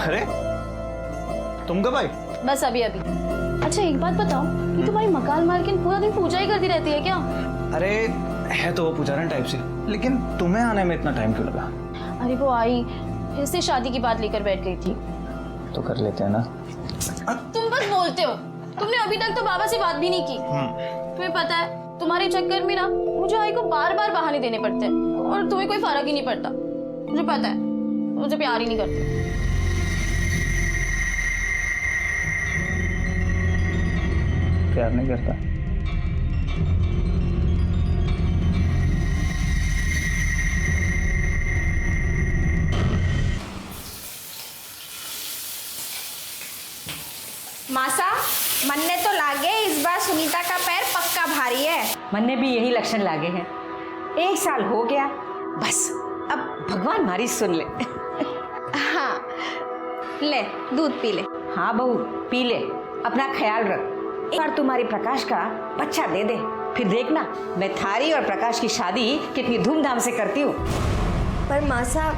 अरे तुम कब आई? बस अभी अभी। अच्छा एक बात बताओ, ये तुम्हारी मकान मालकिन पूरा दिन पूजा ही करती रहती है क्या? अरे है तो वो पुजारन टाइप से, लेकिन तुम्हें आने में इतना टाइम क्यों लगा? अरे वो आई फिर से शादी की बात लेकर बैठ गई थी। तो कर लेते हैं ना। तुम बस बोलते हो, तुमने अभी तक तो बाबा से बात भी नहीं की। तुम्हें पता है तुम्हारे चक्कर में ना मुझे आई को बार बार बहाने देने पड़ते हैं और तुम्हें कोई फर्क ही नहीं पड़ता। मुझे पता है मुझे प्यार ही नहीं करती। प्यार नहीं करता? मासा मन ने तो लागे इस बार सुनीता का पैर पक्का भारी है। मन ने भी यही लक्षण लागे हैं। 1 साल हो गया, बस अब भगवान हमारी सुन ले। हाँ ले दूध पी ले। हाँ बहू पी ले, अपना ख्याल रख। एक बार तुम्हारी प्रकाश का बच्चा दे दे, फिर देखना मैं थारी और प्रकाश की शादी कितनी धूमधाम से करती हूँ। पर मासा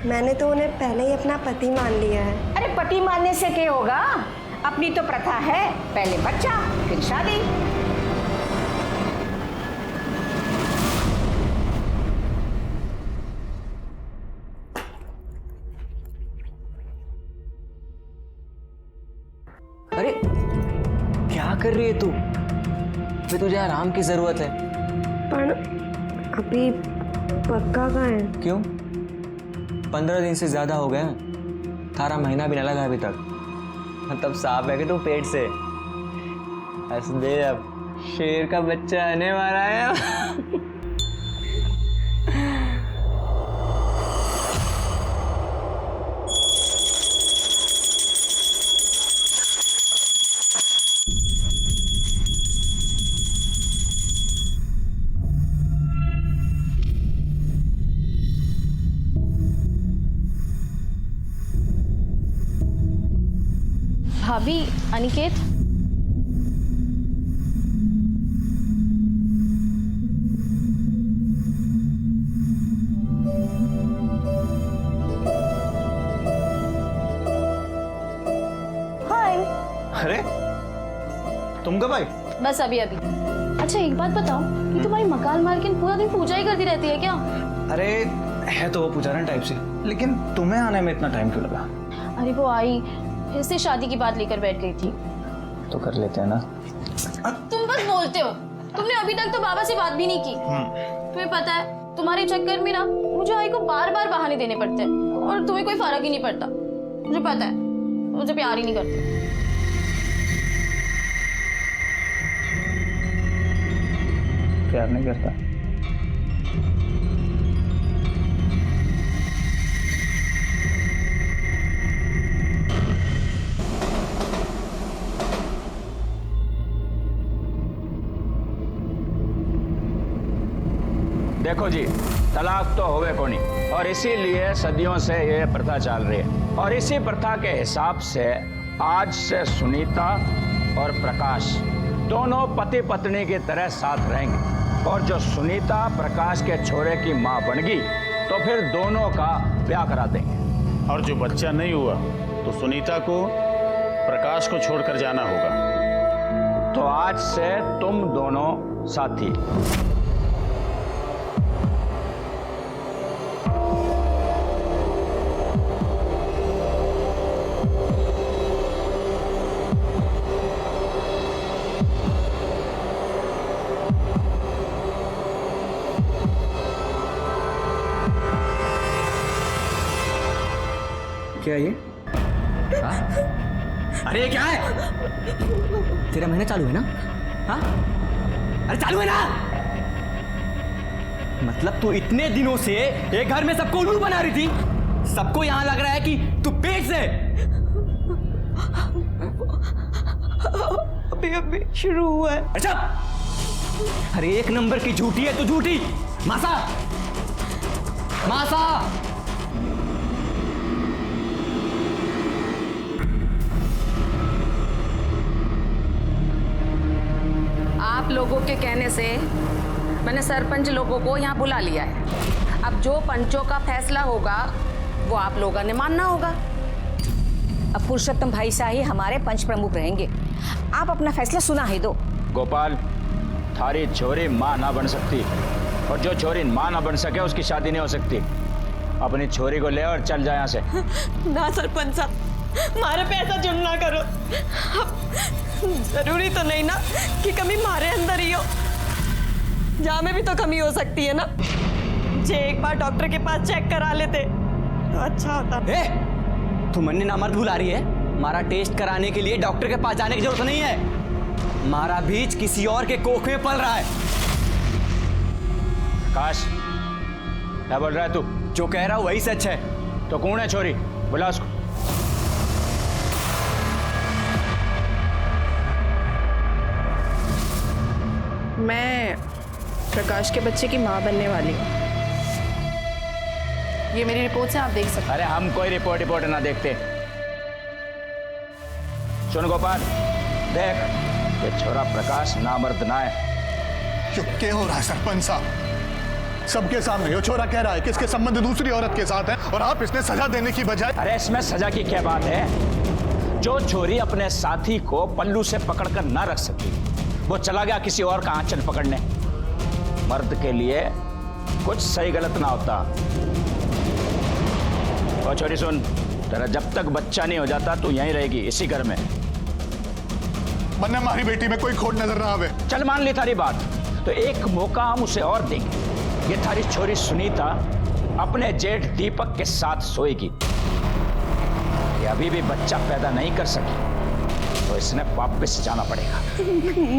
मैंने तो उन्हें पहले ही अपना पति मान लिया है। अरे पति मानने से क्या होगा, अपनी तो प्रथा है, पहले बच्चा फिर शादी। अरे क्या कर रही है तू? फिर तुझे आराम की जरूरत है। पर अभी पक्का कहाँ है? क्यों? 15 दिन से ज्यादा हो गए हैं, थारा महीना भी न लगा अभी तक। मतलब साफ है कि तू पेट से हंस दे, अब शेर का बच्चा आने वाला है। भाभी, अनिकेत हाय। अरे तुम कब आई? बस अभी अभी। अच्छा एक बात बताओ, ये तुम्हारी मकान मालकिन पूरा दिन पूजा ही करती रहती है क्या? अरे है तो वो पुजारन टाइप से, लेकिन तुम्हें आने में इतना टाइम क्यों लगा? अरे वो आई फिर से शादी की बात लेकर बैठ गई थी। तो कर लेते हैं ना। तुम बस बोलते हो, तुमने अभी तक तो बाबा से बात भी नहीं की। तुम्हें पता है तुम्हारे चक्कर में ना मुझे आई को बार बार बहाने देने पड़ते हैं और तुम्हें कोई फर्क ही नहीं पड़ता। मुझे पता है मुझे प्यार ही नहीं करती। प्यार नहीं करता? देखो जी, तलाक तो होवे को नहीं, और इसीलिए सदियों से ये प्रथा चल रही है। और इसी प्रथा के हिसाब से आज से सुनीता और प्रकाश दोनों पति पत्नी की तरह साथ रहेंगे। और जो सुनीता प्रकाश के छोरे की माँ बन गई तो फिर दोनों का ब्याह करा देंगे। और जो बच्चा नहीं हुआ तो सुनीता को प्रकाश को छोड़कर जाना होगा। तो आज से तुम दोनों साथी। क्या ये? अरे ये क्या है? तेरा महीना चालू है ना? हाँ? अरे चालू है ना? मतलब तू इतने दिनों से एक घर में सबको उल्लू बना रही थी, सबको यहां लग रहा है कि तू पेट से। अभी अभी शुरू हुआ है। अच्छा, अरे 1 नंबर की झूठी है तू, झूठी मासा। मासा आप लोगों के कहने से मैंने सरपंच लोगों को यहाँ बुला लिया है। अब जो पंचों का फैसला होगा वो आप लोगों ने मानना होगा। अब पुरुषोत्तम भाई शाह ही हमारे पंच प्रमुख रहेंगे। आप अपना फैसला सुना ही दो। गोपाल, थारी छोरी माँ ना बन सकती, और जो छोरी माँ ना बन सके उसकी शादी नहीं हो सकती। अपनी छोरी को ले और चल जाए यहाँ से। ना सरपंच साहब, मारे पे ऐसा जुर्म ना करो। अब जरूरी तो नहीं ना कि कमी मारे अंदर ही हो, जहाँ में भी तो कमी हो सकती है ना। जे एक बार डॉक्टर के पास चेक करा लेते तो अच्छा होता। तू मन्ने नामर्द भुला रही है। मारा टेस्ट कराने के लिए डॉक्टर के पास जाने की जरूरत नहीं है। मारा बीज किसी और के कोख में पल रहा है। काश, क्या बोल रहा है तू? जो कह रहा हूं वही सच है। तो कौन है छोरी? बुला उसको। मैं प्रकाश के बच्चे की माँ बनने वाली हूँ। ये मेरी रिपोर्ट से आप देख सकते अरे हम कोई रिपोर्ट ना देखते। सुन गोपाल, देख, ये छोरा प्रकाश नामर्द ना है। चुप के हो रहा है सरपंच साहब? सबके सामने यो छोरा कह रहा है कि इसके संबंध दूसरी औरत के साथ है, और आप इसने सजा देने की बजाय। अरे इसमें सजा की क्या बात है? जो छोरी अपने साथी को पल्लू से पकड़कर ना रख सकी, वो चला गया किसी और का आंचल पकड़ने। मर्द के लिए कुछ सही गलत ना होता। और छोरी सुन, तेरा जब तक बच्चा नहीं हो जाता तू यहीं रहेगी, इसी घर में। मन्ने हमारी बेटी में कोई खोट नजर ना आवे। चल मान ली थारी बात, तो एक मौका हम उसे और देंगे। ये थारी छोरी सुनीता अपने जेठ दीपक के साथ सोएगी। ये अभी भी बच्चा पैदा नहीं कर सकी, तो इसने वापस जाना पड़ेगा।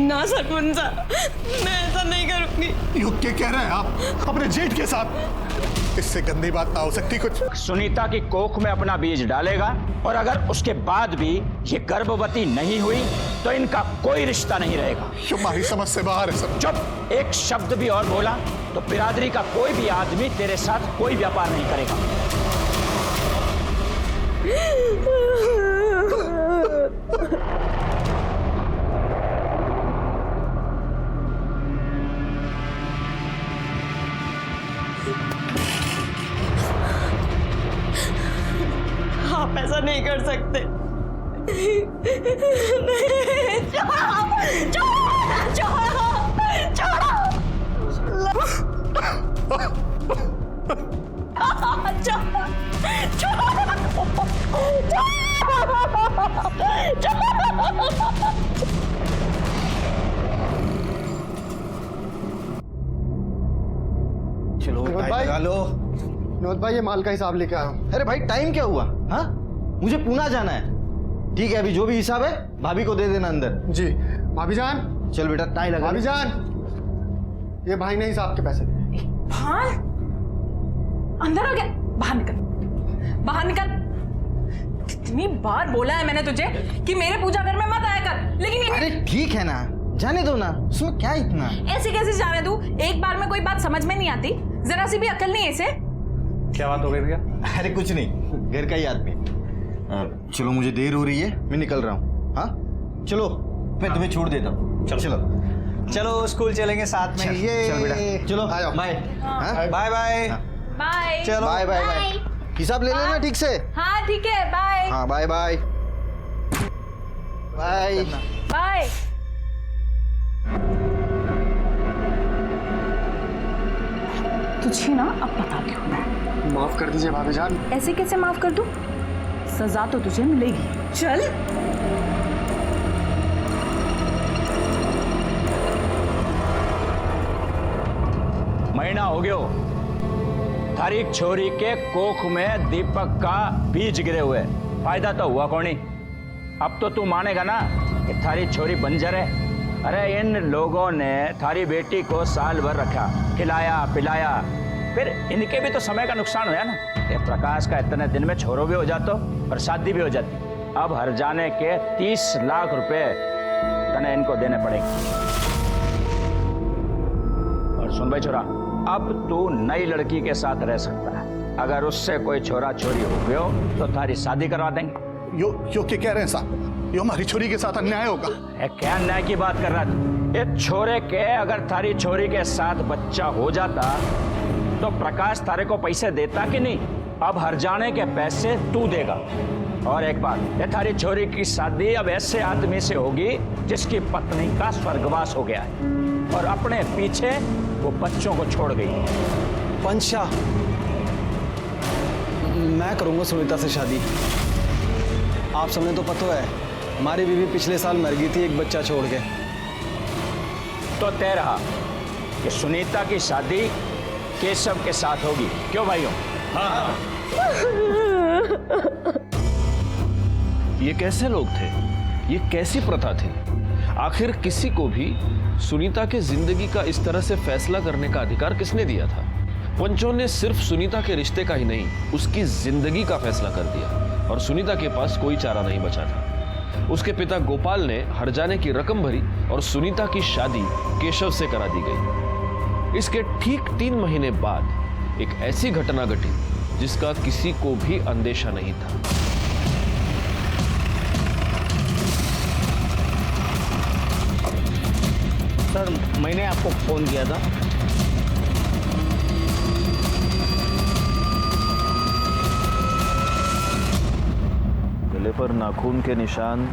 ना सरपंच साहब, मैं ऐसा नहीं करूंगी। यो क्या कह रहे हैं आप? अपने जेठ के साथ? इससे गंदी बात ना हो सकती कुछ। सुनीता की कोख में अपना बीज डालेगा, और अगर उसके बाद भी ये गर्भवती नहीं हुई तो इनका कोई रिश्ता नहीं रहेगा। हमारी समझ से बाहर है सब। चुप! एक शब्द भी और बोला तो बिरादरी का कोई भी आदमी तेरे साथ कोई व्यापार नहीं करेगा। आप ऐसा नहीं कर सकते। चलो भाई लो। विनोद भाई, ये माल का हिसाब लेके आया हूँ। अरे भाई टाइम क्या हुआ? हाँ, मुझे पूना जाना है। ठीक है, अभी जो भी हिसाब है भाभी को दे देना अंदर। जी भाभी जान। चल बेटा, टाई लगा। भाभी जान, ये भाई ने हिसाब के पैसे दिए। भान अंदर आ गया। बाहर निकल, बाहर निकल। कितनी बार बोला है मैंने तुझे कि मेरे पूजा घर में मत आया कर, लेकिन ये अरे ठीक है ना, जाने दो ना, उसमें क्या इतना। ऐसे कैसे जाने दूं? एक बार में कोई बात समझ में नहीं आती, जरा सी भी अकल नहीं है इसे। क्या बात हो गई भैया? अरे कुछ नहीं, घर का ही आदमी। चलो मुझे देर हो रही है, मैं निकल रहा हूँ। हाँ चलो, मैं तुम्हें छोड़ देता हूँ। चलो चलो चलो, स्कूल चलेंगे साथ में। ये चल बेटा, चलो आ जाओ। बाय। Bye bye. बाय। चलो बाय बाय बाय। हिसाब ले लेना ठीक से। हाँ ठीक है, बाय। हाँ बाय बाय बाय बाय। तुझे ना अब बताती हूँ मैं। माफ कर दीजिए भाभी जान। ऐसे कैसे माफ कर दूं? सजा तो तुझे मिलेगी। चल। महीना हो गयो थारी छोरी के कोख में दीपक का बीज गिरे हुए। फायदा तो हुआ कौनी? अब तो तू मानेगा ना कि थारी छोरी बंजर है। अरे इन लोगों ने थारी बेटी को साल भर रखा, खिलाया पिलाया, फिर इनके भी तो समय का नुकसान हुआ ना। ये प्रकाश का इतने दिन में छोरो भी हो जातो और शादी भी हो जाती। अब हर जाने के 30 लाख रुपए तने इनको देने पड़ेंगे। और सुन भाई छोरा, अब तू नई लड़की के साथ रह सकता है। अगर उससे कोई छोरा छोरी हो गयो तो थारी शादी करवा देंगे। यो क्या कह रहे हैं साहब? यो हमारी छोरी के साथ अन्याय होगा। क्या अन्याय की बात कर रहा था? ये छोरे के अगर थारी छोरी के साथ बच्चा हो जाता तो प्रकाश थारे को पैसे देता कि नहीं? अब हर जाने के पैसे तू देगा और एक बात, ये थारी छोरी की शादी अब ऐसे आदमी से होगी जिसकी पत्नी का स्वर्गवास हो गया है और अपने पीछे वो बच्चों को छोड़ गई है। पंचा, मैं करूंगा सुनीता से शादी। आप सबने तो पता है हमारी बीवी पिछले साल मर गई थी एक बच्चा छोड़ के। तो तय रहा कि सुनीता की शादी केशव के साथ होगी, क्यों भाइयों? हाँ। ये कैसे लोग थे? ये कैसी प्रथा थी? आखिर किसी को भी सुनीता के जिंदगी का इस तरह से फैसला करने का अधिकार किसने दिया था? पंचों ने सिर्फ सुनीता के रिश्ते का ही नहीं, उसकी जिंदगी का फैसला कर दिया और सुनीता के पास कोई चारा नहीं बचा था। उसके पिता गोपाल ने हर्जाने की रकम भरी और सुनीता की शादी केशव से करा दी गई। इसके ठीक 3 महीने बाद एक ऐसी घटना घटी जिसका किसी को भी अंदेशा नहीं था। सर, मैंने आपको फोन किया था। गले पर नाखून के निशान,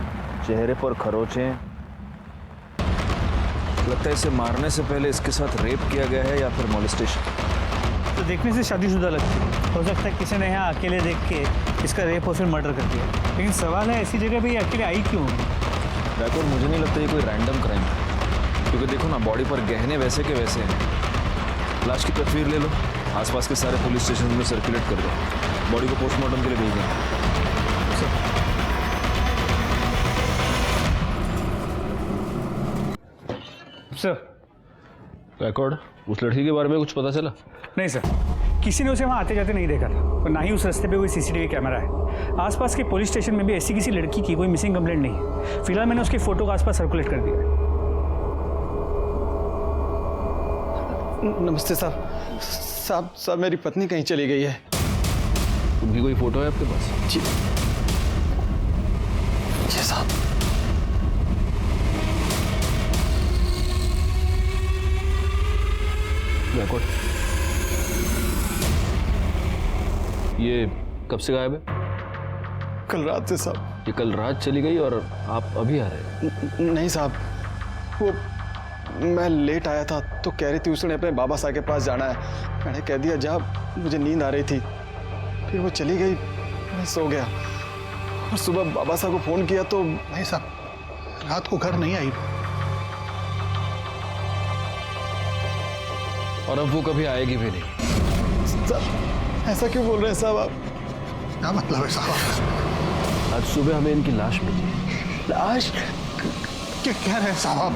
चेहरे पर खरोंचें। लगता है इसे मारने से पहले इसके साथ रेप किया गया है या फिर मॉलेस्टेशन। तो देखने से शादीशुदा लगती है। हो सकता है किसी ने यहाँ अकेले देख के इसका रेप और फिर मर्डर कर दिया। लेकिन सवाल है ऐसी जगह पे ये अकेले आई क्यों? बैकवर्ड मुझे नहीं लगता ये कोई रैंडम क्राइम है, क्योंकि देखो ना बॉडी पर गहने वैसे के वैसे हैं। लाश की तस्वीर ले लो, आसपास के सारे पुलिस स्टेशन में सर्कुलेट कर दो, बॉडी को पोस्टमार्टम के लिए भेज दें। सर, बैकवर्ड उस लड़की के बारे में कुछ पता चला? नहीं सर, किसी ने उसे वहाँ आते जाते नहीं देखा था और ना ही उस रास्ते पे कोई सीसीटीवी कैमरा है। आसपास के पुलिस स्टेशन में भी ऐसी किसी लड़की की कोई मिसिंग कंप्लेंट नहीं है। फिलहाल मैंने उसकी फोटो को आसपास सर्कुलेट कर दिया है। नमस्ते साहब। साहब मेरी पत्नी कहीं चली गई है। उनकी कोई फोटो है आपके पास? जी साहब। बैकवर्ड, ये कब से गायब है? कल रात से साहब। ये कल रात चली गई और आप अभी आ रहे हैं? नहीं साहब, वो मैं लेट आया था तो कह रही थी उसने अपने बाबा साहब के पास जाना है। मैंने कह दिया जा, मुझे नींद आ रही थी। फिर वो चली गई, मैं सो गया और सुबह बाबा साहब को फोन किया तो नहीं साहब, रात को घर नहीं आई। और अब वो कभी आएगी भी नहीं। साहब ऐसा क्यों बोल रहे हैं साहब आप? क्या मतलब है साहब? आज सुबह हमें इनकी लाश मिली। लाश? क्या कह रहे हैं साहब आप?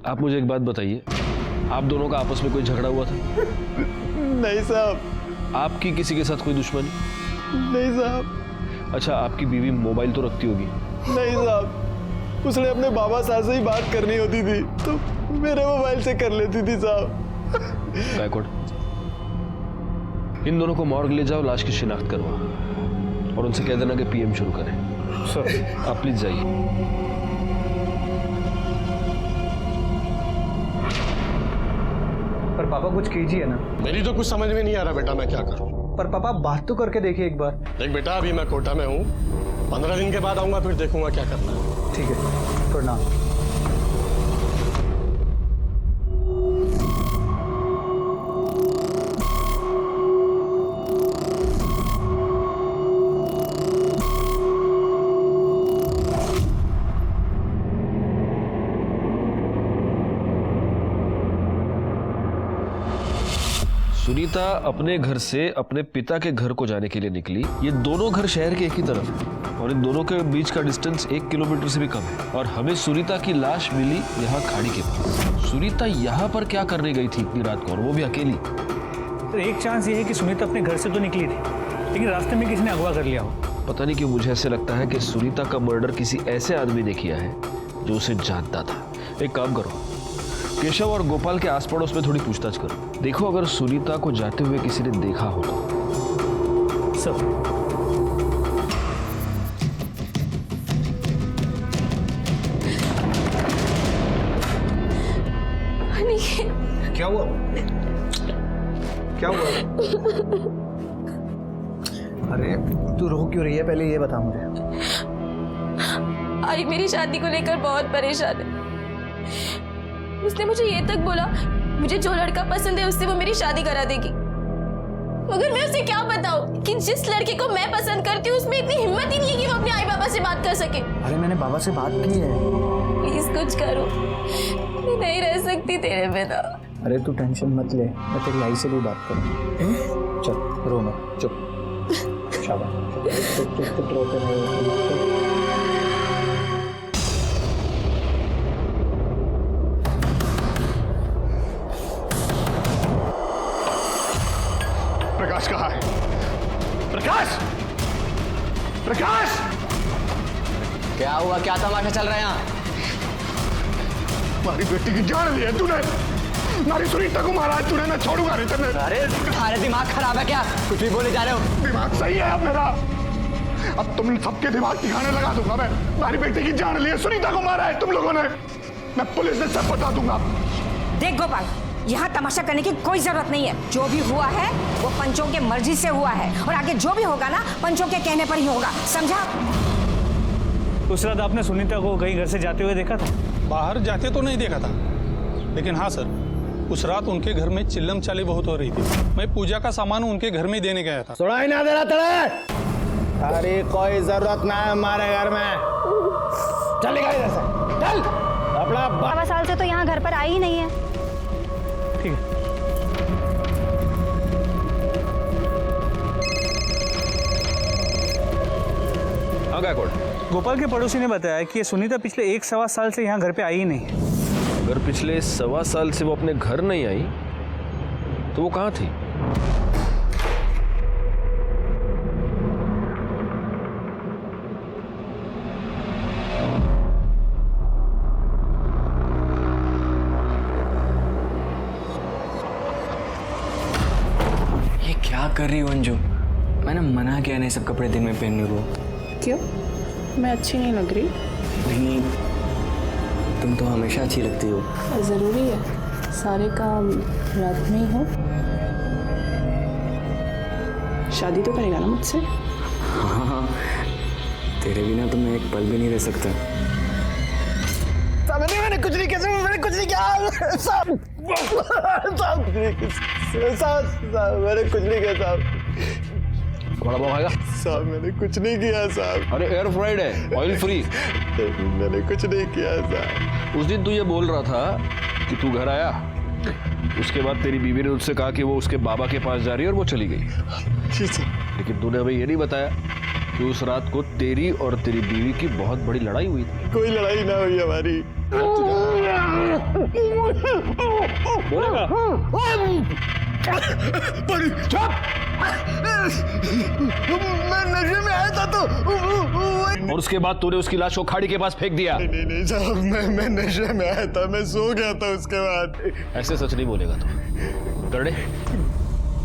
आप मुझे एक बात बताइए, आप दोनों का आपस में कोई झगड़ा हुआ था? नहीं साहब। आपकी किसी के साथ कोई दुश्मनी? नहीं साहब। अच्छा, आपकी बीवी मोबाइल तो रखती होगी? नहीं साहब, उसने अपने बाबा साहब से ही बात करनी होती थी तो मेरे मोबाइल से कर लेती थी साहब। बैकवर्ड, इन दोनों को मॉर्ग ले जाओ, लाश की शिनाख्त करवाओ और उनसे कह देना कि पीएम शुरू करें। सर आप प्लीज जाइए। पर पापा कुछ कीजिए ना। मेरी तो कुछ समझ में नहीं आ रहा बेटा, मैं क्या करूं। पर पापा बात तो करके देखिए एक बार। देख बेटा, अभी मैं कोटा में हूँ, 15 दिन के बाद आऊंगा, फिर देखूंगा क्या करना है। ठीक है, प्रणाम। सुनीता अपने घर से अपने पिता के घर को जाने के लिए निकली। ये दोनों घर शहर के एक ही तरफ है और इन दोनों के बीच का डिस्टेंस 1 किलोमीटर से भी कम है और हमें सुनीता की लाश मिली यहाँ खाड़ी के पास। सुनीता यहाँ पर क्या करने गई थी इतनी रात को, और वो भी अकेली? तो एक चांस ये है कि सुनीता अपने घर से तो निकली थी लेकिन रास्ते में किसी ने अगवा कर लिया हो। पता नहीं क्यों मुझे ऐसे लगता है कि सुनीता का मर्डर किसी ऐसे आदमी ने किया है जो उसे जानता था। एक काम करो, केशव और गोपाल के आस पड़ोस में थोड़ी पूछताछ करो, देखो अगर सुनीता को जाते हुए किसी ने देखा हो तो। सब क्या हुआ? क्या हुआ? अरे तू रो क्यों रही है, पहले ये बता मुझे। आई मेरी शादी को लेकर बहुत परेशान है। उसने मुझे ये तक बोला मुझे जो लड़का पसंद है उससे वो मेरी शादी करा देगी, मगर मैं उसे क्या बताऊं कि जिस लड़के को मैं पसंद करती हूँ उसमें इतनी हिम्मत ही नहीं है कि वो अपने आई बाबा से बात कर सके। अरे मैंने बाबा से बात की है। प्लीज कुछ करो, मैं नहीं रह सकती तेरे बिना। अरे तू टेंशन मत ले, मैं तेरी आई से भी बात करूँ। चल रो मत, चुप। शाबाश, चुप चुप चुप रोते नहीं। प्रकाश कहाँ है? प्रकाश! प्रकाश! क्या हुआ, क्या तमाशा चल रहा है यहाँ? हमारी बेटी की जान ली है तूने, हमारी सुनीता को मारा है तूने, मैं छोड़ूंगा नहीं तेरे। अरे तुम्हारे दिमाग खराब है क्या? कुछ भी बोले जा रहे हो? दिमाग सही है अब मेरा, अब तुम सबके दिमाग ठिकाने लगा दूंगा मैं। हमारी बेटी की जान ली है, सुनीता को मारा है तुम लोगों ने, मैं पुलिस में सब बता दूंगा। देख गोपाल, यहाँ तमाशा करने की कोई जरूरत नहीं है। जो भी हुआ है वो पंचों के मर्जी से हुआ है, और आगे जो भी होगा ना पंचों के कहने पर ही होगा, समझा? उस रात आपने सुनीता को कहीं घर से जाते हुए देखा था? बाहर जाते तो नहीं देखा था, लेकिन हाँ सर, उस रात उनके घर में चिल्लम चाली बहुत हो रही थी। मैं पूजा का सामान उनके घर में देने गया था। सुनाई ना दे रहा तेरे? अरे कोई जरूरत ना है हमारे घर में, चलेगा इधर से, चल। अपना बाबा साल से तो यहाँ घर पर आई ही नहीं है। ठीक है। गोपाल के पड़ोसी ने बताया कि सुनीता पिछले 1-1.25 साल से यहाँ घर पे आई ही नहीं है। अगर पिछले 1.25 साल से वो अपने घर नहीं आई तो वो कहाँ थी? ये क्या कर रही हो अंजू? मैंने मना किया नहीं सब कपड़े दिन में पहनने को। क्यों? मैं अच्छी नहीं लग रही? नहीं, तुम तो हमेशा अच्छी लगती हो। जरूरी है सारे काम रात में ही हो? शादी तो करेगा ना मुझसे? हाँ, तेरे बिना तो मैं एक पल भी नहीं रह सकता। मैंने कुछ नहीं किया, मैंने कुछ नहीं किया साहब, मैंने कुछ नहीं किया साहब। बड़ा बाबा आएगा साहब, मैंने कुछ नहीं किया साहब। अरे एयर फ्राइड है, ऑयल फ्री। मैंने कुछ नहीं किया साहब। उस दिन तू ये बोल रहा था कि तू घर आया, उसके बाद तेरी बीवी ने उससे कहा कि वो उसके बाबा के पास जा रही है और वो चली गई। लेकिन तूने हमें ये नहीं बताया कि उस रात को तेरी और तेरी बीवी की बहुत बड़ी लड़ाई हुई थी। कोई लड़ाई ना हुई हमारी। बोलेगा? मैं नशे में आया था तो और उसके बाद तूने उसकी लाश को खाड़ी के पास फेंक दिया। नहीं साहब, मैं नशे में आया था, मैं सो गया था उसके बाद। ऐसे सच नहीं बोलेगा तू। करड़े,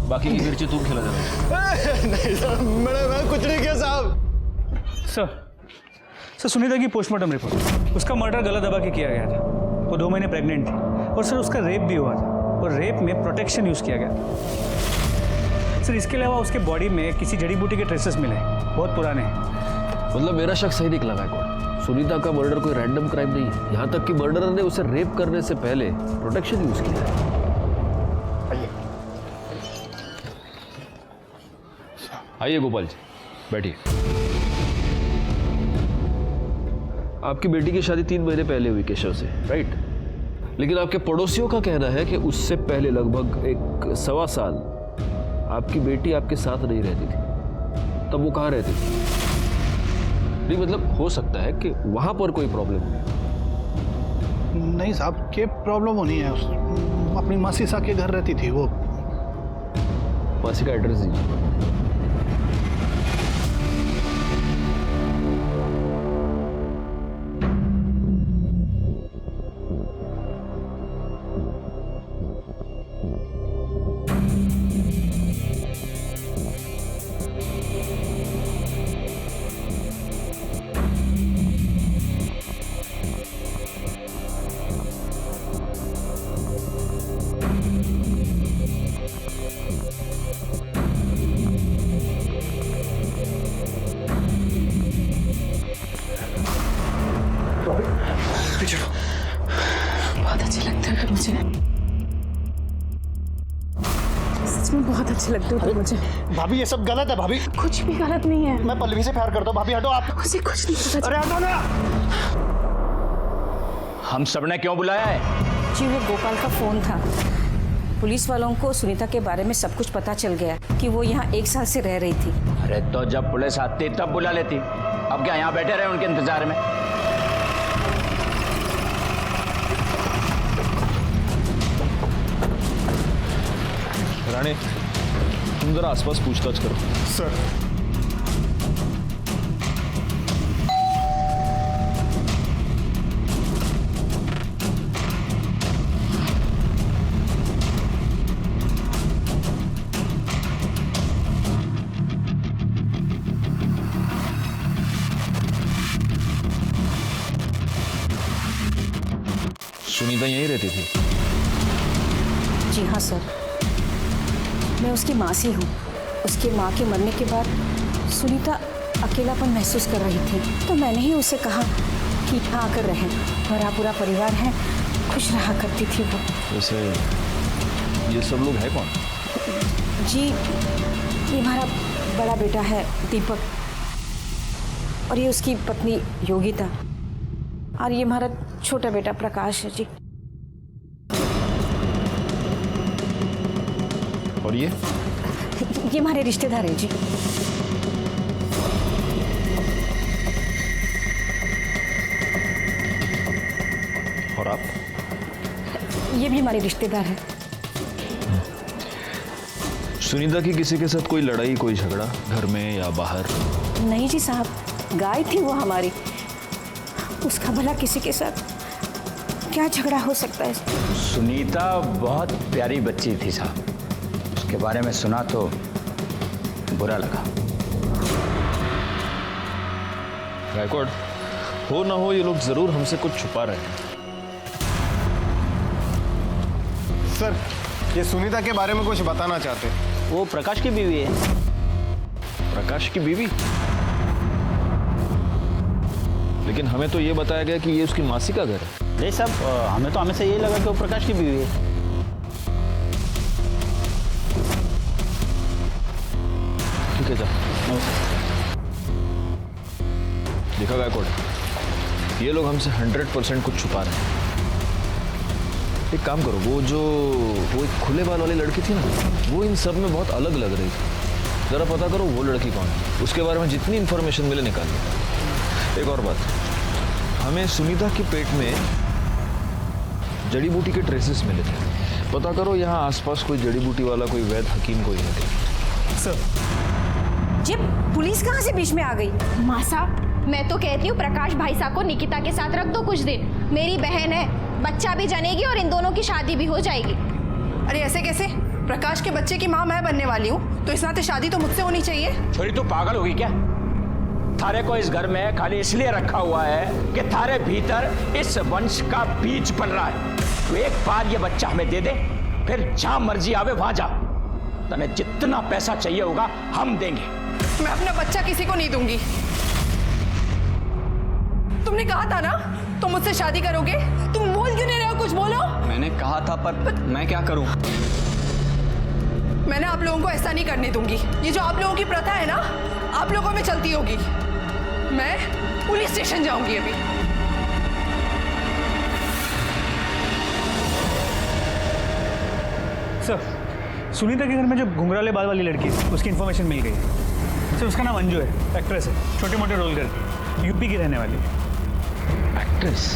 बाकी की मिर्ची तुम खिला देना। नहीं साहब, मैं कुछ नहीं किया साहब। सर सुनीता की पोस्टमार्टम रिपोर्ट, उसका मर्डर गला दबा के किया गया था। वो 2 महीने प्रेग्नेंट थी और सर उसका रेप भी हुआ था और रेप में प्रोटेक्शन यूज़ किया गया। सर इसके अलावा उसके बॉडी में किसी जड़ी बूटी के ट्रेसेस मिले, बहुत पुराने हैं। मतलब मेरा शक सही निकला है। सुनीता का मर्डर कोई रैंडम क्राइम नहीं है, यहाँ तक कि मर्डरर ने उसे रेप करने से पहले प्रोटेक्शन यूज किया है। आइए गोपाल जी, बैठिए। आपकी बेटी की शादी 3 महीने पहले हुई केशव से, राइट? लेकिन आपके पड़ोसियों का कहना है कि उससे पहले लगभग 1.25 साल आपकी बेटी आपके साथ नहीं रहती थी। तब वो कहाँ रहती थी? नहीं मतलब हो सकता है कि वहां पर कोई प्रॉब्लम हो। नहीं साहब, क्या प्रॉब्लम होनी है? अपनी मासी सा के घर रहती थी वो। मासी का एड्रेस दीजिए। आगे चलो। बहुत अच्छे लगते हो तुम मुझे, सच में बहुत अच्छे लगते हो तुम मुझे। भाभी ये सब गलत है भाभी। कुछ भी गलत नहीं है। मैं पल्लवी से प्यार करता हूँ भाभी, हटो आप। मुझे कुछ नहीं पता। अरे हटो ना। हम सबने क्यों बुलाया है? जी वो गोपाल का फोन था। पुलिस वालों को सुनीता के बारे में सब कुछ पता चल गया कि वो यहाँ 1 साल से रह रही थी। अरे तो जब पुलिस आती तब बुला लेती, अब क्या यहाँ बैठे रहे उनके इंतजार में? राणे, तुम जरा आसपास पूछताछ करो। सर। सुनीता यहीं रहती थी? जी हाँ सर, मैं उसकी मासी हूँ। उसके माँ के मरने के बाद सुनीता अकेलापन महसूस कर रही थी, तो मैंने ही उसे कहा कि यहाँ आकर रहें। हमारा पूरा परिवार है, खुश रहा करती थी वो। वैसे ये सब लोग हैं कौन? जी ये हमारा बड़ा बेटा है दीपक, और ये उसकी पत्नी योगिता, और ये हमारा छोटा बेटा प्रकाश है जी। और ये हमारे रिश्तेदार हैं जी। और आप? ये भी हमारे रिश्तेदार हैं। सुनीता की किसी के साथ कोई लड़ाई, कोई झगड़ा घर में या बाहर? नहीं जी साहब, गाय थी वो हमारी, उसका भला किसी के साथ क्या झगड़ा हो सकता है? सुनीता बहुत प्यारी बच्ची थी साहब, उसके बारे में सुना तो बुरा लगा। गायकवाड़, हो ना हो ये लोग जरूर हमसे कुछ छुपा रहे हैं। सर, ये सुनीता के बारे में कुछ बताना चाहते हैं। वो प्रकाश की बीवी है। प्रकाश की बीवी? लेकिन हमें तो ये बताया गया कि ये उसकी मासी का घर है। नहीं साहब, हमें तो हमेशा यही लगा कि वो प्रकाश की बीवी है। ठीक है, देखा गायकवाड़, ये लोग हमसे 100% कुछ छुपा रहे हैं। एक काम करो, वो एक खुले बाल वाली लड़की थी ना, वो इन सब में बहुत अलग लग रही थी। जरा पता करो वो लड़की कौन है, उसके बारे में जितनी इंफॉर्मेशन मिले निकाल लो। एक और बात, हमें सुनीता के पेट में जड़ी बूटी के ट्रेसेस मिले थे। पता करो यहाँ आसपास कोई जड़ी बूटी वाला, कोई वैद्य हकीम कोई है क्या? सर जी, पुलिस कहाँ से बीच में आ गई? मासा, मैं तो कहती हूँ प्रकाश भाई साहब को निकिता के साथ रख दो कुछ दिन। मेरी बहन है, बच्चा भी जनेगी और इन दोनों की शादी भी हो जाएगी। अरे ऐसे कैसे? प्रकाश के बच्चे की माँ मैं बनने वाली हूँ, तो इस नाते शादी तो मुझसे होनी चाहिए। छोरी तू पागल होगी क्या? थारे को इस घर में खाली इसलिए रखा हुआ है कि थारे भीतर इस वंश का बीज पल रहा है। तो एक बार ये बच्चा हमें दे दे, फिर जहां मर्जी आवे वहां जा। तने जितना पैसा चाहिए होगा हम देंगे। मैं अपना बच्चा किसी को नहीं दूंगी। तुमने कहा था ना तुम मुझसे शादी करोगे, तुम बोल क्यों नहीं रहे हो? कुछ बोलो। मैंने कहा था, पर मैं क्या करूं? मैंने आप लोगों को ऐसा नहीं करने दूंगी। ये जो आप लोगों की प्रथा है ना, आप लोगों में चलती होगी। मैं पुलिस स्टेशन जाऊंगी अभी। सर, सुनीता के घर में जो घुंघराले बाल वाली लड़की है, उसकी इन्फॉर्मेशन मिल गई है। सर, उसका नाम अंजू है, एक्ट्रेस है, छोटे मोटे रोल करती है, यूपी की रहने वाली है। एक्ट्रेस?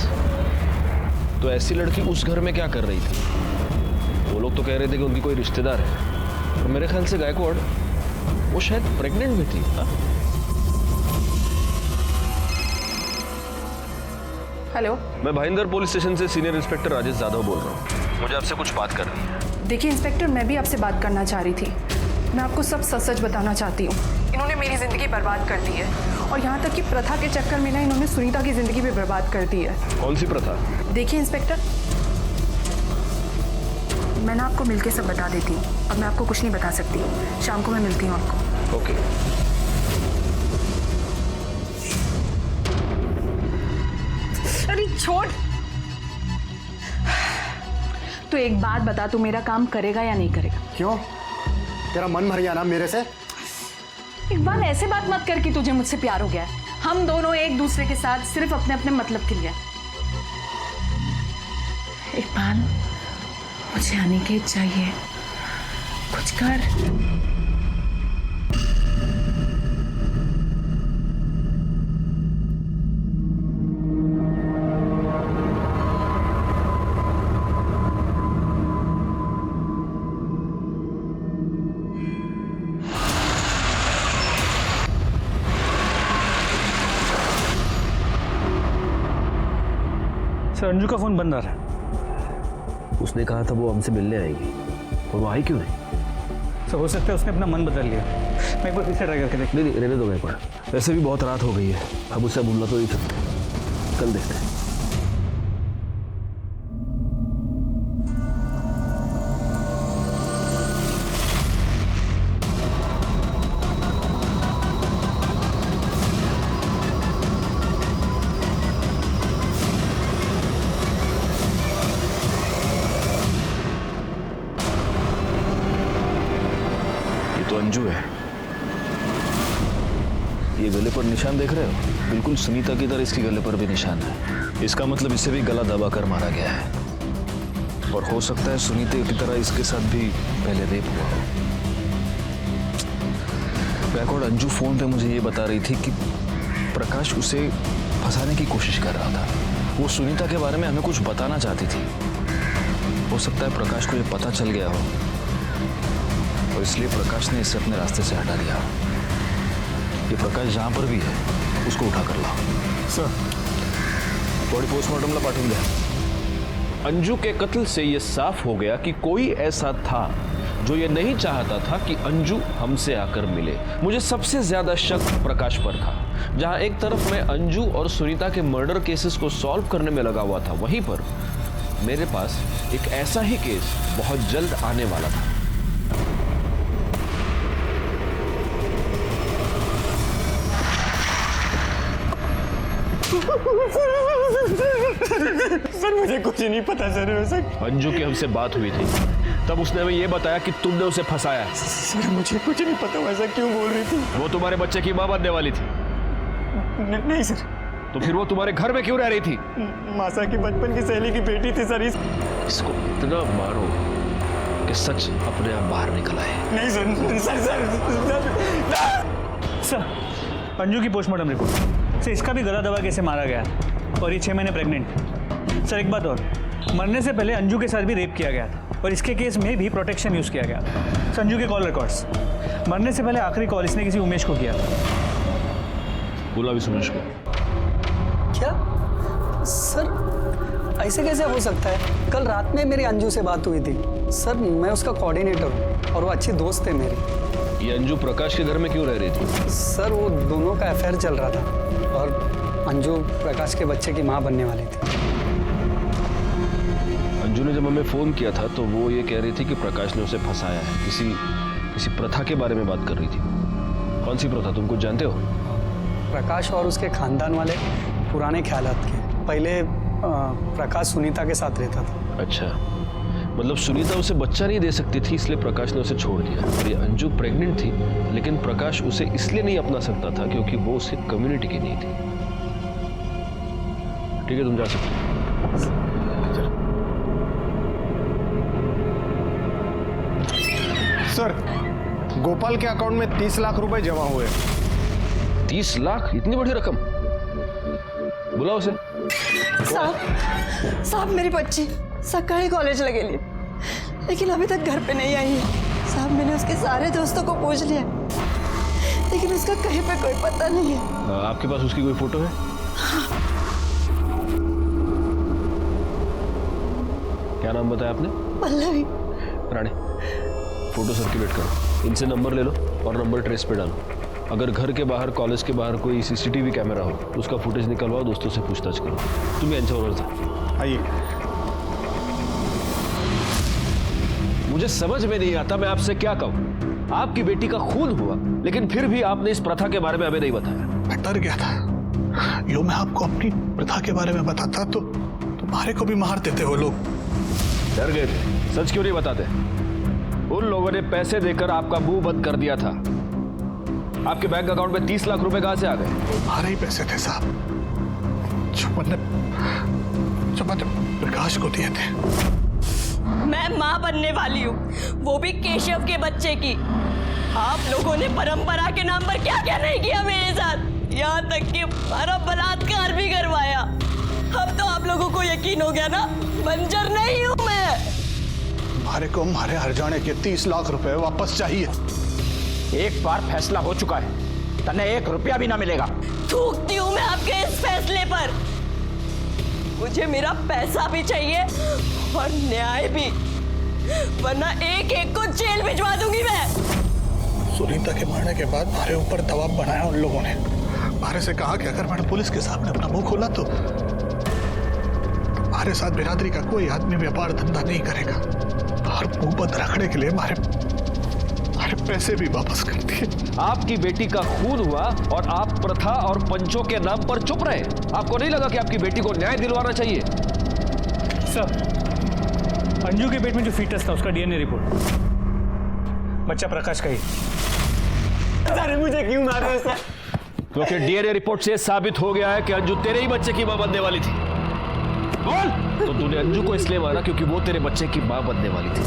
तो ऐसी लड़की उस घर में क्या कर रही थी? वो लोग तो कह रहे थे कि उनकी कोई रिश्तेदार है, और मेरे ख्याल से गायकवाड़ वो शायद प्रेग्नेंट भी थी। हेलो, मैं भाईंदर पुलिस स्टेशन से सीनियर इंस्पेक्टर राजेश यादव बोल रहा हूँ। मुझे आपसे कुछ बात करनी है। देखिए इंस्पेक्टर, मैं भी आपसे बात करना चाह रही थी। मैं आपको सब सच सच बताना चाहती हूँ। इन्होंने मेरी जिंदगी बर्बाद कर दी है, और यहाँ तक कि प्रथा के चक्कर में ना इन्होंने सुनीता की जिंदगी भी बर्बाद कर दी है। कौन सी प्रथा? देखिए इंस्पेक्टर, मैं ना आपको मिलके सब बता देती हूँ। अब मैं आपको कुछ नहीं बता सकती। शाम को मैं मिलती हूँ आपको। ओके। अरे छोड़, तो एक बात बता, तू मेरा काम करेगा या नहीं करेगा? क्यों? तेरा मन भर गया ना मेरे से? इकबाल ऐसे बात मत कर कि तुझे मुझसे प्यार हो गया है। हम दोनों एक दूसरे के साथ सिर्फ अपने अपने मतलब के लिए। इकबाल, मुझे अनिकेत चाहिए, कुछ कर। सर, अंजू का फोन बंद आ रहा है। उसने कहा था वो हमसे मिलने आएगी, और वो आई क्यों नहीं? सर, हो सकता है उसने अपना मन बदल लिया। मैं एक बार फिर से ट्राई करके देख। नहीं, रहने दो मैं पड़ा। वैसे भी बहुत रात हो गई है, अब उससे भूलना तो नहीं सकते। कल देखते हैं। अंजू है। ये गले पर निशान देख रहे हो? बिल्कुल सुनीता की तरह इसके गले पर भी निशान है। इसका मतलब इसे भी गला दबाकर मारा गया है, और हो सकता है सुनीता की तरह इसके साथ भी पहले रेप हुआ हो। बैकवर्ड अंजू फोन पे मुझे ये बता रही थी कि प्रकाश उसे फंसाने की कोशिश कर रहा था। वो सुनीता के बारे में हमें कुछ बताना चाहती थी। हो सकता है प्रकाश को ये पता चल गया हो, और इसलिए प्रकाश ने इसे अपने रास्ते से हटा दिया। ये प्रकाश जहां पर भी है उसको उठा कर लाओ। सर, बॉडी पोस्टमार्टम ला पाठवून द्या। अंजू के कत्ल से यह साफ हो गया कि कोई ऐसा था जो ये नहीं चाहता था कि अंजू हमसे आकर मिले। मुझे सबसे ज्यादा शक प्रकाश पर था। जहां एक तरफ मैं अंजू और सुनीता के मर्डर केसेस को सॉल्व करने में लगा हुआ था, वहीं पर मेरे पास एक ऐसा ही केस बहुत जल्द आने वाला था। सर, मुझे कुछ नहीं पता सर। अंजू की हमसे बात हुई थी, तब उसने हमें यह बताया कि तुमने उसे फंसाया है। सर, मुझे कुछ नहीं पता। वैसा क्यों बोल रही थी? वो तुम्हारे बच्चे की मां बनने वाली थी। नहीं सर। तो फिर वो तुम्हारे घर में क्यों रह रही थी? मासा की बचपन की सहेली की बेटी थी सर। इसको इतना मारो कि सच अपने आप बाहर निकल आए। नहीं सर, अंजू की पोस्टमार्टम रिपोर्ट से इसका भी गला दबा के इसे मारा गया, और ये 6 महीने प्रेग्नेंट। सर, एक बात और, मरने से पहले अंजू के साथ भी रेप किया गया था, और इसके केस में भी प्रोटेक्शन यूज किया गया। संजू के कॉल रिकॉर्ड्स, मरने से पहले आखिरी कॉल इसने किसी उमेश को किया था। बोला भी उमेश को? क्या सर, ऐसे कैसे हो सकता है? कल रात में मेरी अंजू से बात हुई थी सर। मैं उसका कोऑर्डिनेटर हूँ और वो अच्छी दोस्त है मेरी। ये अंजू प्रकाश के घर में क्यों रह रही थी? सर, वो दोनों का अफेयर चल रहा था, और अंजू प्रकाश के बच्चे की माँ बनने वाली थी। अंजू ने जब हमें फोन किया था तो वो ये कह रही थी कि प्रकाश ने उसे फंसाया है। किसी प्रथा के बारे में बात कर रही थी। कौन सी प्रथा, तुम कुछ जानते हो? प्रकाश और उसके खानदान वाले पुराने ख्यालात के। पहले प्रकाश सुनीता के साथ रहता था। अच्छा, मतलब सुनीता उसे बच्चा नहीं दे सकती थी, इसलिए प्रकाश ने उसे छोड़ दिया। और ये अंजू प्रेग्नेंट थी, लेकिन प्रकाश उसे इसलिए नहीं अपना सकता था क्योंकि वो उसकी कम्युनिटी की नहीं थी। ठीक है, तुम जा सकते हो। सर, गोपाल के अकाउंट में 30 लाख रुपए जमा हुए। 30 लाख? इतनी बड़ी रकम? बुलाओ उसे। साहब, मेरी बच्ची सकाळी कॉलेजला गेली, लेकिन अभी तक घर पे नहीं आई है। साहब, मैंने उसके सारे दोस्तों को पूछ लिया, लेकिन उसका कहीं पे कोई पता नहीं है। आपके पास उसकी कोई फोटो है? क्या नाम बताया आपने? पल्लवी। रानी, फोटो सर्कुलेट करो, इनसे नंबर ले लो और नंबर ट्रेस पे डालो। अगर घर के बाहर, कॉलेज के बाहर कोई CCTV कैमरा हो, उसका फुटेज निकलवाओ, दोस्तों से पूछताछ करो। तुम्हें यांच्यावर आइए। मुझे समझ में नहीं आता मैं आपसे क्या कहूं। आपकी बेटी का खून हुआ, लेकिन फिर भी आपने इस प्रथा के बारे में हमें नहीं बताया। मैं डर गया था, लो मैं आपको अपनी प्रथा के बारे में बताता तो तुम्हारे को भी मार देते हो लोग। डर गए थे, सच क्यों नहीं बताते? उन लोगों ने पैसे देकर आपका मुंह बंद कर दिया था। आपके बैंक अकाउंट में 30 लाख रुपए कहां से आ गए? हमारे ही पैसे थे साहब, जो मैंने प्रकाश को दिए थे। मैं माँ बनने वाली हूँ, वो भी केशव के बच्चे की। आप लोगों ने परंपरा के नाम पर क्या क्या नहीं किया मेरे साथ, यहाँ तक कि हमारा बलात्कार भी करवाया। अब तो आप लोगों को यकीन हो गया ना, बंजर नहीं हूँ मैं। हमारे को हमारे हरजाने के 30 लाख रुपए वापस चाहिए। एक बार फैसला हो चुका है, तन्ने 1 रुपया भी ना मिलेगा। थूकती हूँ मैं आपके इस फैसले पर। मुझे मेरा पैसा भी चाहिए और न्याय भी, वरना एक एक को जेल भिजवा दूंगी मैं। सुनीता के मरने के बाद हमारे ऊपर दबाव बनाया उन लोगों ने। हमारे से कहा कि अगर मैंने पुलिस के सामने अपना मुंह खोला तो हमारे साथ बिरादरी का कोई आदमी व्यापार धंधा नहीं करेगा, और मुंह बंद रखने के लिए हमारे पैसे भी वापस कर दिए। आपकी बेटी का खून हुआ और आप प्रथा और पंचों के नाम पर चुप रहे। आपको नहीं लगा कि आपकी बेटी को न्याय दिलवाना चाहिए? सर, अंजू के पेट में जो फीटस था उसका डीएनए रिपोर्ट बच्चा प्रकाश का ही। अरे मुझे क्यों मार रहे हो सर? क्योंकि डीएनए रिपोर्ट से साबित हो गया है कि अंजू तेरे ही बच्चे की मां बनने वाली थी। बोल। तो तूने अंजू को इसलिए मारा क्योंकि वो तेरे बच्चे की मां बनने वाली थी।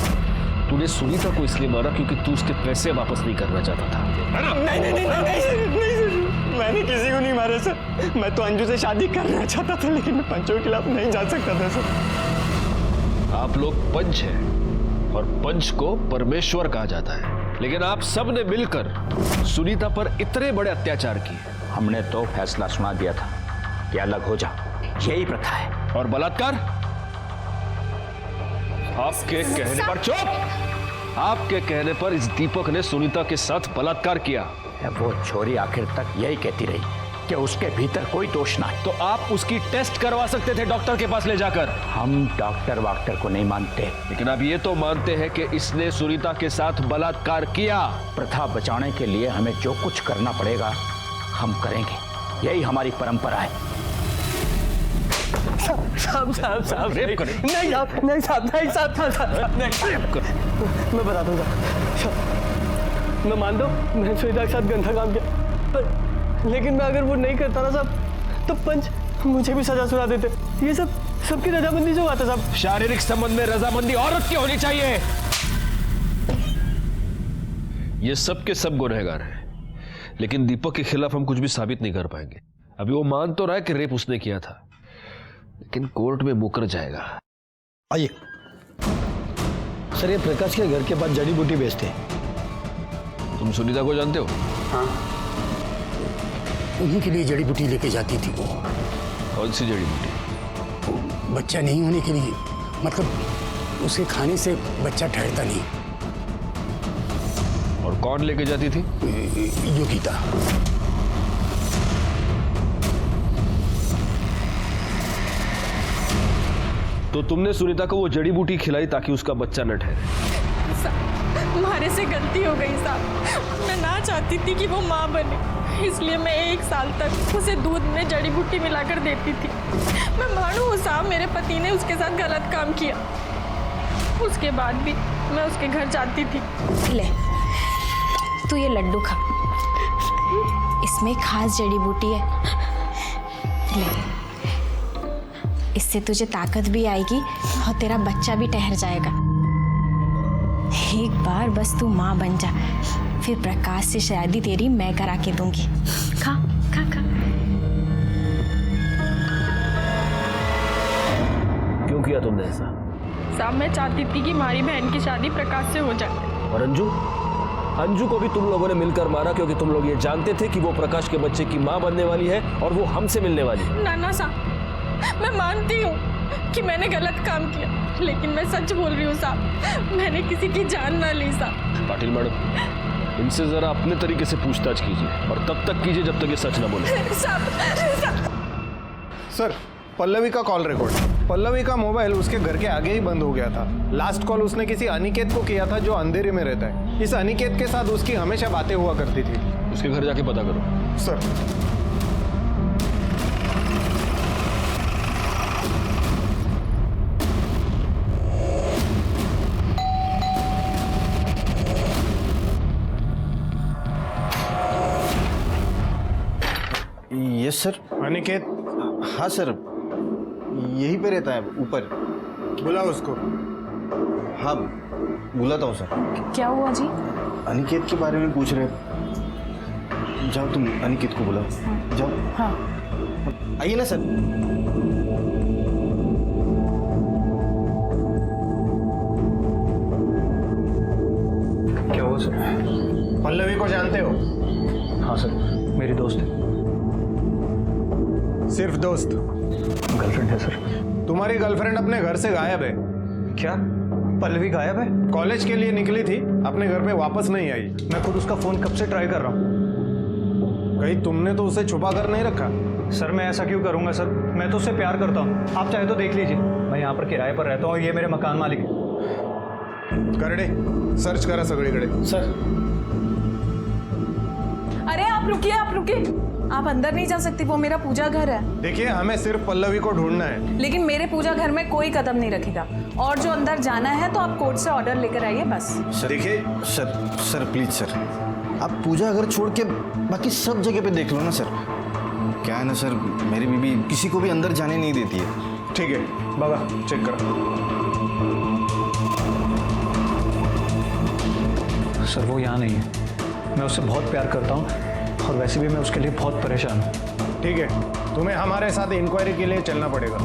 तूने सुनीता को इसलिए मारा क्योंकि तू उसके पैसे वापस नहीं करना चाहता था। नहीं, मैंने किसी को नहीं मारा सर। मैं तो अंजू से शादी करना चाहता था, लेकिन मैं पंचों के खिलाफ नहीं जा सकता था सर। आप लोग पंच हैं और पंच को परमेश्वर कहा जाता है, लेकिन आप सब ने मिलकर सुनीता पर इतने बड़े अत्याचार किए। हमने तो फैसला सुना दिया था कि अलग हो जा, यही प्रथा है। और बलात्कार आपके कहने पर, चुप! आपके कहने पर इस दीपक ने सुनीता के साथ बलात्कार किया। वो छोरी आखिर तक यही कहती रही कि उसके भीतर कोई दोष ना है। तो आप उसकी टेस्ट करवा सकते थे डॉक्टर के पास ले जाकर। हम डॉक्टर वाक्टर को नहीं मानते, लेकिन आप ये तो मानते हैं कि इसने सुनीता के साथ बलात्कार किया। प्रथा बचाने के लिए हमें जो कुछ करना पड़ेगा हम करेंगे, यही हमारी परंपरा है। साहब रेप करें? नहीं साहब, नहीं साहब, नहीं साहब, मैं बता दूंगा। मैं मान दो मैंने सुनीता के साथ गंदा काम किया, लेकिन मैं अगर वो नहीं करता ना साहब तो पंच मुझे भी सजा सुना देते। ये सब सबकी रजामंदी से हुआ था साहब। शारीरिक संबंध में रजामंदी औरत की होनी चाहिए। ये सब के सब गुनहगार हैं, लेकिन दीपक के खिलाफ हम कुछ भी साबित नहीं कर पाएंगे। अभी वो मान तो रहा है कि रेप उसने किया था, लेकिन कोर्ट में मुकर जाएगा। आइए सर, ये प्रकाश के घर के पास जड़ी बूटी बेचते हैं। तुम सुनीता को जानते हो? हाँ, उन्हीं के लिए जड़ी बूटी लेके जाती थी वो। कौन सी जड़ी बूटी? बच्चा नहीं होने के लिए, मतलब उसे खाने से बच्चा ठहरता नहीं। और कौन लेके जाती थी? योगिता। तो तुमने सुनीता को वो जड़ी बूटी खिलाई ताकि उसका बच्चा न ठहरे। हमारे से गलती हो गई साहब, मैं ना चाहती थी कि वो माँ बने, इसलिए मैं 1 साल तक उसे दूध में जड़ी बूटी मिलाकर देती थी। मैं मानू हूँ साहब, मेरे पति ने उसके साथ गलत काम किया, उसके बाद भी मैं उसके घर जाती थी। ले तू ये लड्डू खा, इसमें खास जड़ी बूटी है। ले, इससे तुझे ताकत भी आएगी और तेरा बच्चा भी ठहर जाएगा। एक बार बस तू माँ बन जा, फिर प्रकाश से शादी तेरी मैं करा के दूंगी। खा खा खा। क्यों किया तुमने ऐसा? साहब मैं चाहती थी कि हमारी बहन की शादी प्रकाश से हो जाए। और अंजू? अंजू को भी तुम लोगों ने मिलकर मारा क्योंकि तुम लोग ये जानते थे कि वो प्रकाश के बच्चे की माँ बनने वाली है और वो हमसे मिलने वाली है। नाना साहब, मैं मानती हूँ कि मैंने गलत काम किया, लेकिन मैं सच बोल रही हूँ साहब, मैंने किसी की जान ना ली साहब। पाटिल मैडम, इनसे जरा अपने तरीके से पूछताछ कीजिए और तब तक कीजिए जब तक ये सच ना बोले। सर, पल्लवी का कॉल रिकॉर्ड। पल्लवी का मोबाइल उसके घर के आगे ही बंद हो गया था। लास्ट कॉल उसने किसी अनिकेत को किया था जो अंधेरे में रहता है। इस अनिकेत के साथ उसकी हमेशा बातें हुआ करती थी। उसके घर जाके पता करो। सर। सर। अनिकेत? हाँ सर, यहीं पे रहता है ऊपर। बुलाओ उसको। हाँ बुलाता हूँ सर। क्या हुआ जी? अनिकेत के बारे में पूछ रहे। जाओ तुम अनिकेत को बुलाओ। जाओ। हाँ आइए ना सर। क्या हुआ सर? पल्लवी को जानते हो? हाँ सर, मेरी दोस्त है। सिर्फ दोस्त? गर्लफ्रेंड है सर। तुम्हारी गर्लफ्रेंड अपने घर से गायब है। क्या? पल्लवी गायब है? कॉलेज के लिए निकली थी, अपने घर पे वापस नहीं आई। मैं खुद उसका फोन कब से ट्राई कर रहा हूँ। कहीं तुमने तो उसे छुपा कर नहीं रखा? सर मैं ऐसा क्यों करूंगा सर, मैं तो उससे प्यार करता हूँ। आप चाहे तो देख लीजिए, मैं यहाँ पर किराए पर रहता हूँ, ये मेरे मकान मालिक है। करडे सर्च करा सगळीकडे। सर अरे आप रुकिए, आप रुकिए, आप अंदर नहीं जा सकती, वो मेरा पूजा घर है। देखिए हमें सिर्फ पल्लवी को ढूंढना है। लेकिन मेरे पूजा घर में कोई कदम नहीं रखेगा, और जो अंदर जाना है तो आप कोर्ट से ऑर्डर लेकर आइए बस। देखिए सर प्लीज सर, आप पूजा घर छोड़ के बाकी सब जगह पे देख लो ना सर। क्या है ना सर, मेरी बीबी किसी को भी अंदर जाने नहीं देती है। ठीक है बाबा, चेक करो। सर वो यहाँ नहीं है, मैं उससे बहुत प्यार करता हूँ और वैसे भी मैं उसके लिए बहुत परेशान हूँ। ठीक है, तुम्हें हमारे साथ इंक्वायरी के लिए चलना पड़ेगा।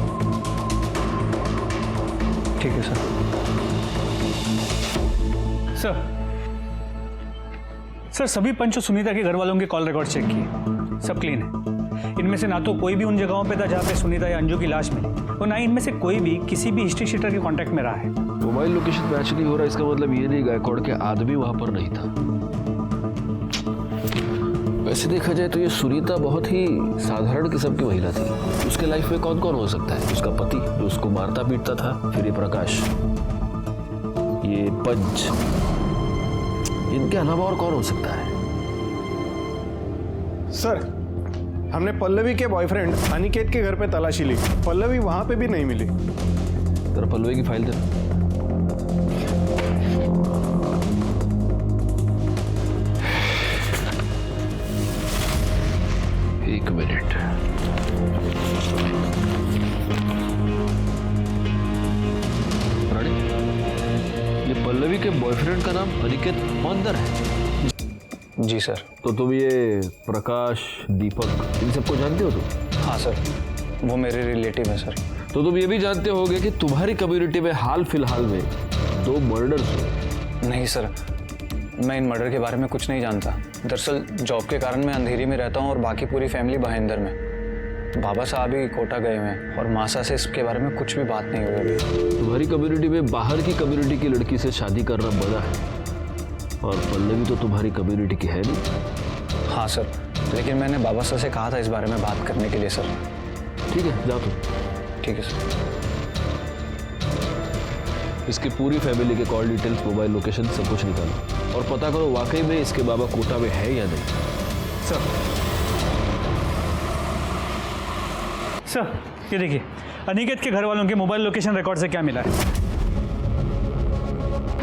ठीक है सर। सर सभी पंच सुनीता के घर वालों के कॉल रिकॉर्ड चेक किए, सब क्लीन है। इनमें से ना तो कोई भी उन जगहों पे था जहाँ पे सुनीता या अंजू की लाश मिली, और ना इनमें से कोई भी किसी भी हिस्ट्री शीटर के कांटेक्ट में रहा है। मोबाइल लोकेशन मैच नहीं हो रहा, इसका मतलब ये नहीं गायकवाड़ के आदमी वहां पर नहीं था। वैसे देखा जाए तो ये सुनीता बहुत ही साधारण किस्म की महिला थी। उसके लाइफ में कौन कौन हो सकता है? उसका पति जो उसको मारता पीटता था, फिर ये प्रकाश, ये पंच, इनके अलावा और कौन हो सकता है? सर हमने पल्लवी के बॉयफ्रेंड अनिकेत के घर पे तलाशी ली, पल्लवी वहां पे भी नहीं मिली। तेरा पल्लवी की फाइल दे। एक मिनट। रानी, ये पल्लवी के बॉयफ्रेंड का नाम अनिकेत मंदर है? जी सर। तो तुम ये प्रकाश, दीपक, इन सबको जानते हो तुम? हाँ सर, वो मेरे रिलेटिव है सर। तो तुम ये भी जानते होगे कि तुम्हारी कम्युनिटी में हाल फिलहाल में 2 मर्डर्स हुए? नहीं सर, मैं इन मर्डर के बारे में कुछ नहीं जानता। दरअसल जॉब के कारण मैं अंधेरी में रहता हूँ और बाकी पूरी फैमिली भाईंदर में। बाबा साहब ही कोटा गए हुए हैं और मासा से इसके बारे में कुछ भी बात नहीं हुई अभी। तुम्हारी कम्युनिटी में बाहर की कम्युनिटी की लड़की से शादी करना मना है, और पल्लवी तो तुम्हारी कम्युनिटी की है नहीं। हाँ सर, लेकिन मैंने बाबा सर से कहा था इस बारे में बात करने के लिए सर। ठीक है, जाओ तुम। ठीक है सर। इसकी पूरी फैमिली के कॉल डिटेल्स, मोबाइल लोकेशन सब कुछ निकालो और पता करो वाकई में इसके बाबा कोटा में है या नहीं। सर ये देखिए, अनिकेत के घर वालों के मोबाइल लोकेशन रिकॉर्ड से क्या मिला है।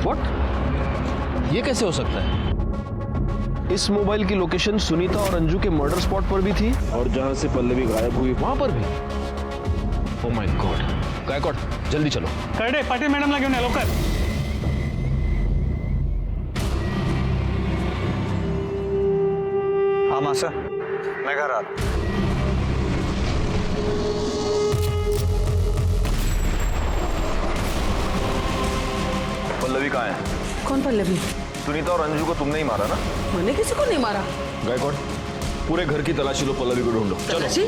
व्हाट? ये कैसे हो सकता है? इस मोबाइल की लोकेशन सुनीता और अंजू के मर्डर स्पॉट पर भी थी और जहां से पल्लवी गायब हुई वहां पर भी। Oh my God. गायकवाड़ जल्दी चलो। करडे, पाटिल मैडम ला घेऊन या लवकर। हाँ मासा, मैं घर आ रहा। पल्लवी कहाँ है? कौन पल्लवी? सुनीता और अंजू को तुमने ही मारा ना? मैंने किसी को नहीं मारा। गायकवाड़ पूरे घर की तलाशी लो, पल्लवी को ढूंढो। चलो। तलाशी?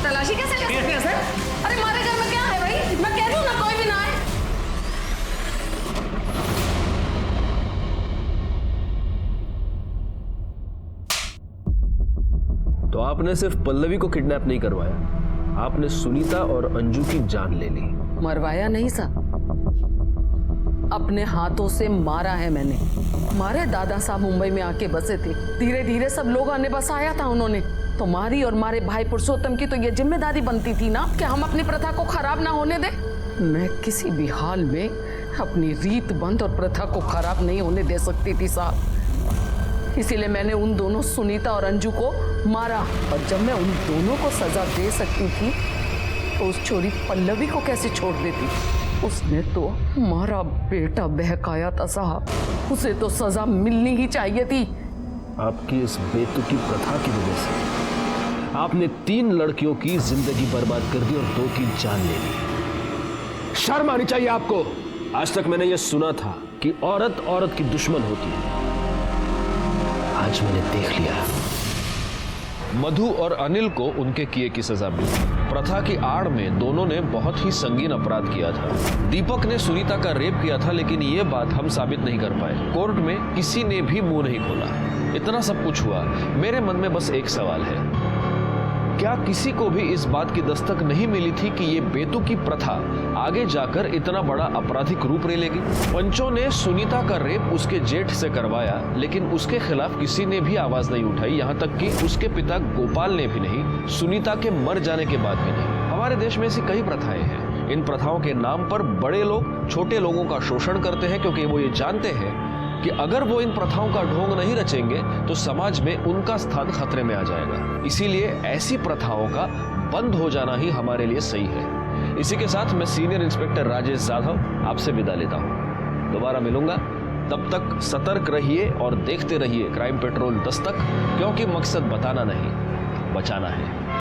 तलाशी कैसे ले सकते हैं सर? अरे हमारे घर में क्या है भाई? मैं कह रही हूँ ना, कोई भी ना आए। तो आपने सिर्फ पल्लवी को किडनैप नहीं करवाया, आपने सुनीता और अंजू की जान ले ली। मरवाया नहीं साहब, अपने हाथों से मारा है मैंने। हमारे दादा साहब मुंबई में आके बसे थे, धीरे धीरे सब लोग आने बसाया था उन्होंने। तुम्हारी और हमारे भाई पुरुषोत्तम की तो ये जिम्मेदारी बनती थी ना कि हम अपनी प्रथा को खराब ना होने दें। मैं किसी भी हाल में अपनी रीत बंद और प्रथा को खराब नहीं होने दे सकती थी साहब। इसीलिए मैंने उन दोनों सुनीता और अंजू को मारा। और जब मैं उन दोनों को सजा दे सकती थी तो उस छोरी पल्लवी को कैसे छोड़ देती? उसने तो हमारा बेटा बहकाया था साहब, उसे तो सजा मिलनी ही चाहिए थी। आपकी इस बेतुकी प्रथा की वजह से आपने 3 लड़कियों की जिंदगी बर्बाद कर दी और 2 की जान ले ली। शर्म आनी चाहिए आपको। आज तक मैंने यह सुना था कि औरत औरत की दुश्मन होती है, आज मैंने देख लिया। मधु और अनिल को उनके किए की सजा मिली। प्रथा की आड़ में दोनों ने बहुत ही संगीन अपराध किया था। दीपक ने सुनीता का रेप किया था, लेकिन ये बात हम साबित नहीं कर पाए। कोर्ट में किसी ने भी मुंह नहीं खोला। इतना सब कुछ हुआ, मेरे मन में बस एक सवाल है, क्या किसी को भी इस बात की दस्तक नहीं मिली थी कि ये बेतुकी प्रथा आगे जाकर इतना बड़ा आपराधिक रूप ले लेगी? पंचों ने सुनीता का रेप उसके जेठ से करवाया, लेकिन उसके खिलाफ किसी ने भी आवाज नहीं उठाई, यहाँ तक कि उसके पिता गोपाल ने भी नहीं, सुनीता के मर जाने के बाद भी नहीं। हमारे देश में ऐसी कई प्रथाएं हैं। इन प्रथाओं के नाम पर बड़े लोग छोटे लोगों का शोषण करते हैं, क्योंकि वो ये जानते हैं कि अगर वो इन प्रथाओं का ढोंग नहीं रचेंगे तो समाज में उनका स्थान खतरे में आ जाएगा। इसीलिए ऐसी प्रथाओं का बंद हो जाना ही हमारे लिए सही है। इसी के साथ मैं सीनियर इंस्पेक्टर राजेश जाधव आपसे विदा लेता हूं। दोबारा मिलूंगा, तब तक सतर्क रहिए और देखते रहिए क्राइम पेट्रोल दस्तक, क्योंकि मकसद बताना नहीं, बचाना है।